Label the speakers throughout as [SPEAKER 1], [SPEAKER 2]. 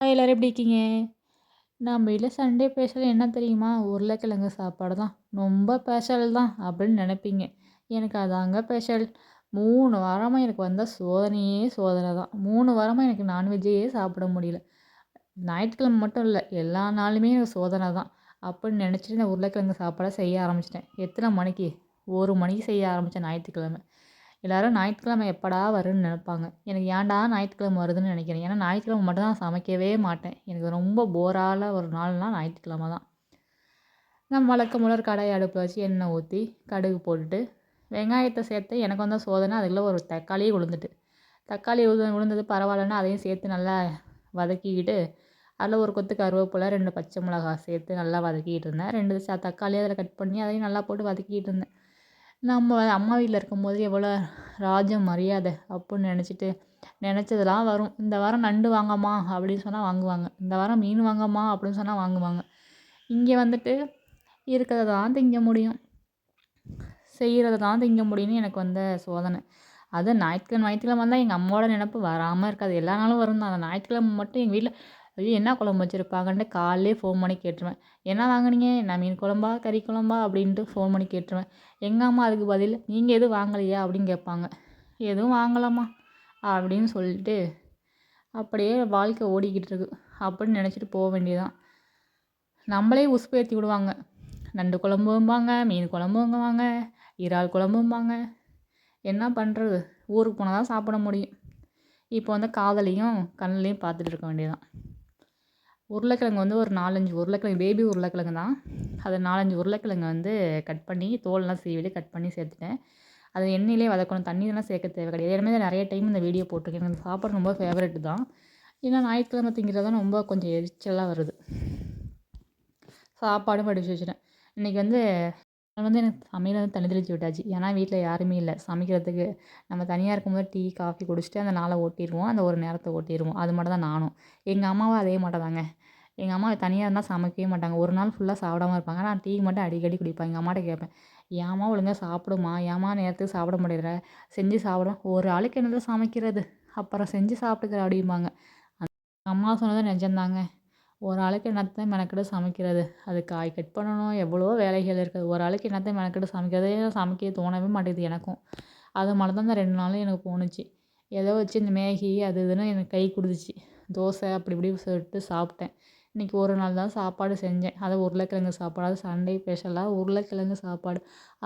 [SPEAKER 1] எல்லாரும் எப்படி இருக்கீங்க? நம்ம வீட்ல சண்டே ஸ்பெஷல் என்ன தெரியுமா? உருளைக்கிழங்கு சாப்பாடு தான். ரொம்ப ஸ்பெஷல் தான் அப்படின்னு நெனைப்பீங்க. எனக்கு அதாங்க ஸ்பெஷல். 3 வாரமா எனக்கு வந்த சோதனையே சோதனை தான். 3 வாரமா எனக்கு நான்வெஜ்ஜே சாப்பிட முடியல. ஞாயிற்றுக்கிழமை மட்டும் இல்ல, எல்லா நாளுமே எனக்கு சோதனை தான். அப்படின்னு நெனச்சுட்டு நான் உருளைக்கிழங்கு சாப்பாட செய்ய ஆரம்பிச்சுட்டேன். எத்தன மணிக்கு? 1 மணிக்கு செய்ய ஆரம்பிச்சேன் ஞாயிற்றுக்கிழமை. எல்லாரும் ஞாயிற்றுக்கிழமை எப்படா வரும்னு நெனைப்பாங்க. எனக்கு ஏன்டா ஞாயிற்றுக்கிழமை வருதுன்னு நெனைக்கிறேன். ஏன்னா ஞாயிற்றுக்கிழமை மட்டும் தான் சமைக்கவே மாட்டேன். எனக்கு ரொம்ப போரான ஒரு நாள்னா ஞாயிற்றுக்கிழமை தான். நான் வழக்கம் போல ஒரு கடாய் அடுப்புல வச்சு எண்ணெய் ஊத்தி, கடுகு போட்டுட்டு, வெங்காயத்த சேர்த்து எனக்கு வந்த சோதனை அதுக்குள்ள ஒரு தக்காளியே விழுந்துட்டு. தக்காளி விழுந்தது பரவாயில்லன்னு அதையும் சேர்த்து நல்லா வதக்கிக்கிட்டு, அதில ஒரு கொத்து கருவேப்பிலை, 2 பச்சை மிளகாய் சேர்த்து நல்லா வதக்கிட்டு இருந்தேன். 2 தக்காளி அதில கட் பண்ணி அதையும் நல்லா போட்டு வதக்கிட்டு இருந்தேன். நம்ம அம்மா வீட்ல இருக்கும்போது எவ்வளோ ராஜம் மரியாதை அப்புடின்னு நெனச்சுட்டு, நெனச்சதெல்லாம் வரும். இந்த வாரம் நண்டு வாங்கம்மா அப்படின்னு சொன்னா வாங்குவாங்க. இந்த வாரம் மீன் வாங்கம்மா அப்படின்னு சொன்னா வாங்குவாங்க. இங்க வந்துட்டு இருக்கிறத தான் திங்க முடியும். செய்றத தான் திங்க முடியும்னு எனக்கு வந்த சோதனை. அதுவும் ஞாயிற்றுக்கிழமை வந்தா எங்க அம்மாவோட நெனப்பு வராம இருக்காது. எல்லா நாளும் வரும் தான். அந்த ஞாயிற்றுக்கிழமை மட்டும் எங்க வீட்ல ஐயோ! என்ன குழம்பு வச்சிருப்பாங்கன்ட்டு காலையிலேயே ஃபோன் பண்ணி கேட்டுருவேன். "என்ன வாங்குனீங்க? என்ன மீன் குழம்பா? கறி குழம்பா?" அப்படின்ட்டு ஃபோன் பண்ணி கேட்டுருவேன். எங்க அம்மா அதுக்கு பதில், "நீங்க எதுவும் வாங்கலையா?" அப்படின்னு கேட்பாங்க. "எதுவும் வாங்கலம்மா" அப்படின்னு சொல்லிட்டு அப்படியே வாழ்க்கை ஓடிக்கிட்டு இருக்கு. அப்படின்னு நெனச்சுட்டு போ வேண்டியது தான். நம்மளே உசுப்பேத்தி விடுவாங்க. நண்டு குழம்பும்பாங்க, மீன் குழம்புங்குவாங்க, இறால் குழம்பும்பாங்க. என்ன பண்ணுறது? ஊருக்கு போனா தான் சாப்பிட முடியும். இப்போ வந்து காதுலயும், கண்ணுலயும் பார்த்துட்டு இருக்க வேண்டியது தான். உருளைக்கிழங்கு வந்து ஒரு 4, 5 உருளைக்கிழங்கு பேபி உருளைக்கிழங்கு தான். அது 4, 5 உருளைக்கிழங்கு வந்து கட் பண்ணி தோல்லாம் சீவிட்டு கட் பண்ணி சேர்த்துட்டேன். அது எண்ணெயிலே வதக்கணும். தண்ணிலாம் சேர்க்க தேவை கிடையாது. ஏற்கனவே நிறைய டைம் இந்த வீடியோ போட்டிருக்கேன். எனக்கு இந்த சாப்பாடு ரொம்ப ஃபேவரெட் தான். ஏன்னா ஞாயிற்றுக்கிழமை திங்கிறது தான் ரொம்ப கொஞ்சம் எரிச்சலா வருது. சாப்பாடும் வடிச்சு வச்சுட்டேன். இன்றைக்கி வந்து எனக்கு சமையல் வந்து தண்ணி தெளிச்சு விட்டாச்சு. ஏன்னா வீட்டில் யாருமே இல்லை சமைக்கிறதுக்கு. நம்ம தனியாக இருக்கும்போது டீ, காஃபி குடிச்சிட்டு அந்த நாளை ஓட்டிருவோம். அந்த ஒரு நேரத்தை ஓட்டிருவோம். அது மட்டும் தான் நானும். எங்கள் அம்மாவும் அதே மாட்டம் தாங்க. எங்கள் அம்மா தனியாக இருந்தால் சமைக்கவே மாட்டாங்க. ஒரு நாள் ஃபுல்லாக சாப்பிடாம இருப்பாங்க. நான் டீ மட்டும் அடிக்கடி குடிப்பேன். எங்கள் அம்மாட்ட கேட்பேன். "ஏம்மா ஒழுங்கா சாப்பிடுமா? ஏம்மா நேரத்துக்கு சாப்பிட மாட்டேங்கிற? செஞ்சு சாப்பிட." "ஒரு ஆளுக்கு என்னது சமைக்கிறது? அப்புறம் செஞ்சு சாப்பிட்டுக்கிற" அப்படிம்பாங்க. அம்மா சொன்னது நிஜம்தாங்க. ஒரு ஆளுக்கு என்னத்த மெனக்கெட்டு சமைக்கிறது? அது காய் கட் பண்ணணும், எவ்வளவோ வேலைகள் இருக்குது. ஒரு ஆளுக்கு என்னத்த மெனக்கெட்டு சமைக்கிறதே சமைக்க தோணவே மாட்டேங்குது எனக்கும். அது மாரி தான் இந்த 2 நாளும் எனக்கு தோணுச்சு. ஏதோ வச்சு இந்த மேகி அது இதுன்னு எனக்கு கை குடுத்துச்சு. தோசை அப்படி இப்படி சுட்டு சாப்பிட்டேன். இன்றைக்கி ஒரு நாள் தான் சாப்பாடு செஞ்சேன். அது உருளைக்கிழங்கு சாப்பாடு. அது சண்டே ஸ்பெஷலாக உருளைக்கிழங்கு சாப்பாடு.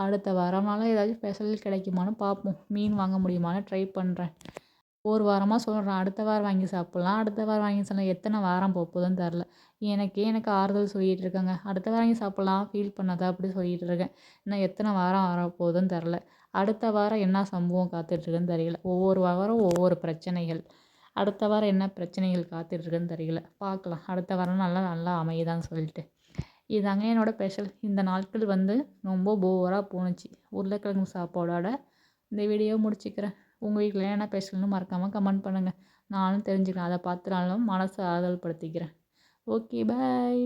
[SPEAKER 1] அடுத்த வாரம்னாலும் ஏதாச்சும் ஸ்பெஷல் கிடைக்குமான்னு பார்ப்போம். மீன் வாங்க முடியுமான்னு ட்ரை பண்ணுறேன். ஒரு வாரமா சொல்றேன். அடுத்த வாரம் வாங்கி சாப்பிட்லாம். அடுத்த வாரம் வாங்கி சாப்பிட்லாம். எத்தன வாரம் போகுதுன்னு தெரில. எனக்கு ஆறுதல் சொல்லிட்டு இருக்கேங்க. அடுத்த வாரம் வாங்கி சாப்பிட்லாம். ஃபீல் பண்ணாத அப்படி சொல்லிட்டு இருக்கேன். இன்னும் எத்தன வாரம் வரப்போகுதுன்னு தெரில. அடுத்த வாரம் என்ன சம்பவம் காத்துட்ருக்குன்னு தெரியல. ஒவ்வொரு வாரம் ஒவ்வொரு பிரச்சனைகள். அடுத்த வாரம் என்ன பிரச்சனைகள் காத்துட்ருக்குன்னு தெரியல. பார்க்கலாம். அடுத்த வாரம் நல்லா நல்லா அமையுதான்னு சொல்லிட்டு. இதாங்க என்னோட ஸ்பெஷல். இந்த நாட்கள் வந்து ரொம்ப போரா போணுச்சு. உருளைக்கிழங்கு சாப்பாடோட இந்த வீடியோ முடிச்சுக்கிறேன். உங்க வீட்ல என்ன ஸ்பெஷல்னு மறக்காம கமெண்ட் பண்ணுங்க. நானும் தெரிஞ்சுக்கிறேன். அத பார்த்து நானும் மனச ஆறுதல் படுத்திக்கிறேன். Okay bye.